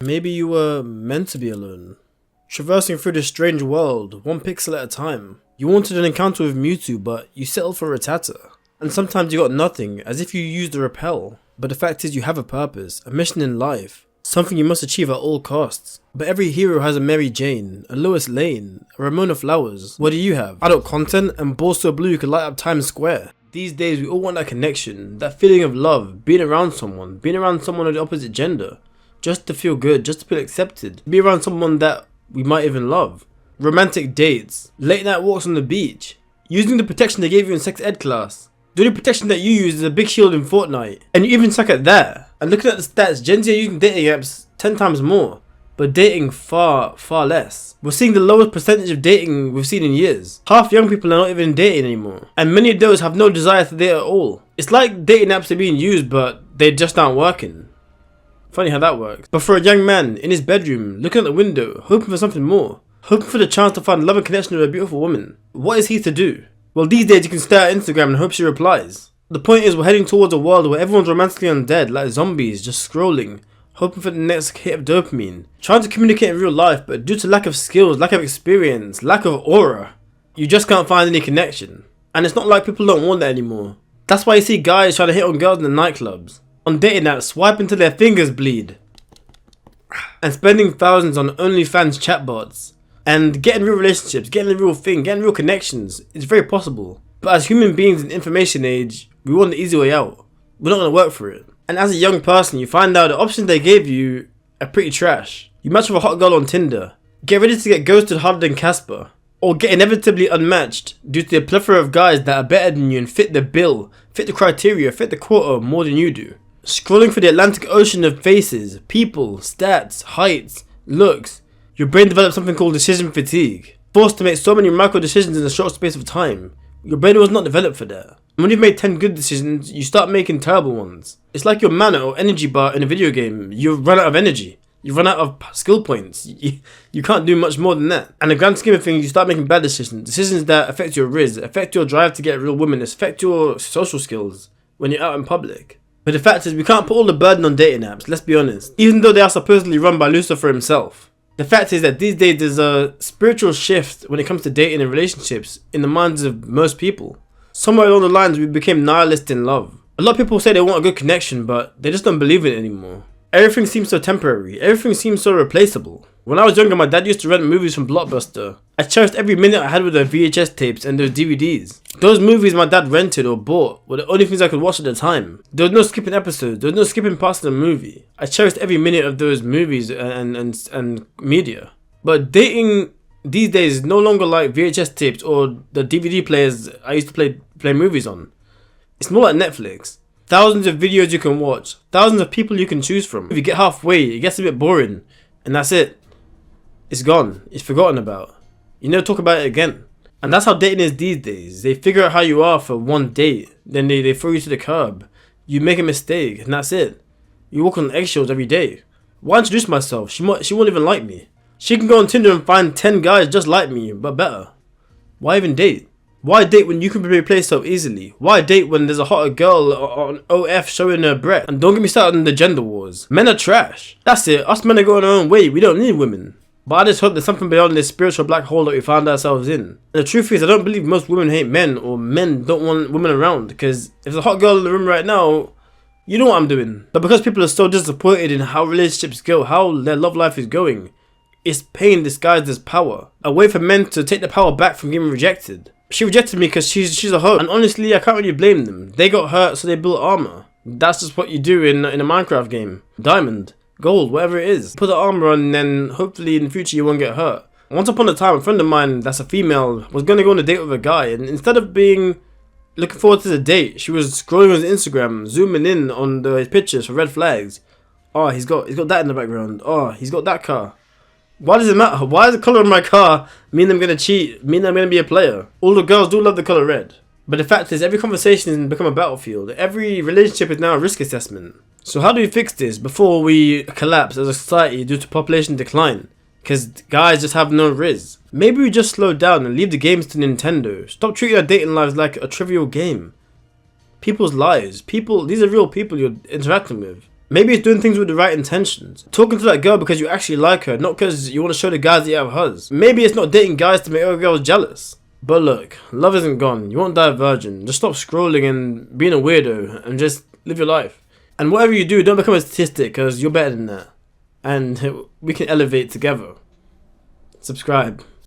Maybe you were meant to be alone. Traversing through this strange world, one pixel at a time. You wanted an encounter with Mewtwo, but you settled for Rattata. And sometimes you got nothing, as if you used a repel. But the fact is you have a purpose, a mission in life. Something you must achieve at all costs. But every hero has a Mary Jane, a Lois Lane, a Ramona Flowers. What do you have? Adult content and balls so blue you could light up Times Square. These days we all want that connection, that feeling of love, being around someone of the opposite gender. Just to feel good, just to feel accepted. Be around someone that we might even love. Romantic dates, late night walks on the beach, using the protection they gave you in sex ed class. The only protection that you use is a big shield in Fortnite, and you even suck at that. And looking at the stats, Gen Z are using dating apps 10 times more, but dating far less. We're seeing the lowest percentage of dating we've seen in years. Half young people are not even dating anymore, and many of those have no desire to date at all. It's like dating apps are being used, but they just aren't working. Funny how that works. But for a young man in his bedroom, looking out the window, hoping for something more, hoping for the chance to find love and connection with a beautiful woman, what is he to do? Well, these days you can stare at Instagram and hope she replies. The point is we're heading towards a world where everyone's romantically undead, like zombies, just scrolling, hoping for the next hit of dopamine, trying to communicate in real life, but due to lack of skills, lack of experience, lack of aura, you just can't find any connection. And it's not like people don't want that anymore. That's why you see guys trying to hit on girls in the nightclubs, on dating apps, swiping till their fingers bleed, and spending thousands on OnlyFans chatbots, and getting real relationships, getting the real thing, getting real connections. It's very possible. But as human beings in the information age, we want the easy way out. We're not going to work for it. And as a young person, you find out the options they gave you are pretty trash. You match with a hot girl on Tinder, get ready to get ghosted harder than Casper, or get inevitably unmatched due to the plethora of guys that are better than you and fit the bill, fit the criteria, fit the quota more than you do. Scrolling through the Atlantic Ocean of faces, people, stats, heights, looks, your brain develops something called decision fatigue. Forced to make so many micro decisions in a short space of time. Your brain was not developed for that. And when you've made 10 good decisions, you start making terrible ones. It's like your mana or energy bar in a video game. You run out of energy. You run out of skill points. You can't do much more than that. And in the grand scheme of things, you start making bad decisions. Decisions that affect your riz, affect your drive to get real women, affect your social skills when you're out in public. But the fact is, we can't put all the burden on dating apps, let's be honest. Even though they are supposedly run by Lucifer himself. The fact is that these days there's a spiritual shift when it comes to dating and relationships in the minds of most people. Somewhere along the lines we became nihilist in love. A lot of people say they want a good connection, but they just don't believe in it anymore. Everything seems so temporary, everything seems so replaceable. When I was younger, my dad used to rent movies from Blockbuster. I cherished every minute I had with the VHS tapes and those DVDs. Those movies my dad rented or bought were the only things I could watch at the time. There was no skipping episodes, there was no skipping parts of the movie. I cherished every minute of those movies and media. But dating these days is no longer like VHS tapes or the DVD players I used to play movies on. It's more like Netflix. Thousands of videos you can watch, thousands of people you can choose from. If you get halfway, it gets a bit boring, and that's it. It's gone. It's forgotten about. You never talk about it again. And that's how dating is these days. They figure out how you are for one date, then they throw you to the curb. You make a mistake, and that's it. You walk on eggshells every day. Why introduce myself? She won't even like me. She can go on Tinder and find 10 guys just like me, but better. Why even date? Why date when you can be replaced so easily? Why date when there's a hotter girl on OF showing her breath? And don't get me started on the gender wars. Men are trash. That's it. Us men are going our own way. We don't need women. But I just hope there's something beyond this spiritual black hole that we found ourselves in. And the truth is, I don't believe most women hate men or men don't want women around. Because if there's a hot girl in the room right now, you know what I'm doing. But because people are so disappointed in how relationships go, how their love life is going, it's pain disguised as power. A way for men to take the power back from getting rejected. She rejected me because she's a hoe. And honestly, I can't really blame them. They got hurt, so they built armor. That's just what you do in a Minecraft game. Diamond, gold, whatever it is. Put the armor on, and then hopefully in the future you won't get hurt. Once upon a time, a friend of mine that's a female was going to go on a date with a guy. And instead of looking forward to the date, she was scrolling on his Instagram, zooming in on his pictures for red flags. Oh, he's got that in the background. Oh, he's got that car. Why does it matter? Why does the colour of my car mean I'm going to cheat? Mean I'm going to be a player? All the girls do love the colour red. But the fact is, every conversation has become a battlefield. Every relationship is now a risk assessment. So how do we fix this before we collapse as a society due to population decline? Because guys just have no riz. Maybe we just slow down and leave the games to Nintendo. Stop treating our dating lives like a trivial game. People's lives. These are real people you're interacting with. Maybe it's doing things with the right intentions. Talking to that girl because you actually like her, not because you want to show the guys that you have hers. Maybe it's not dating guys to make other girls jealous. But look, love isn't gone. You won't die a virgin. Just stop scrolling and being a weirdo and just live your life. And whatever you do, don't become a statistic because you're better than that. And we can elevate together. Subscribe.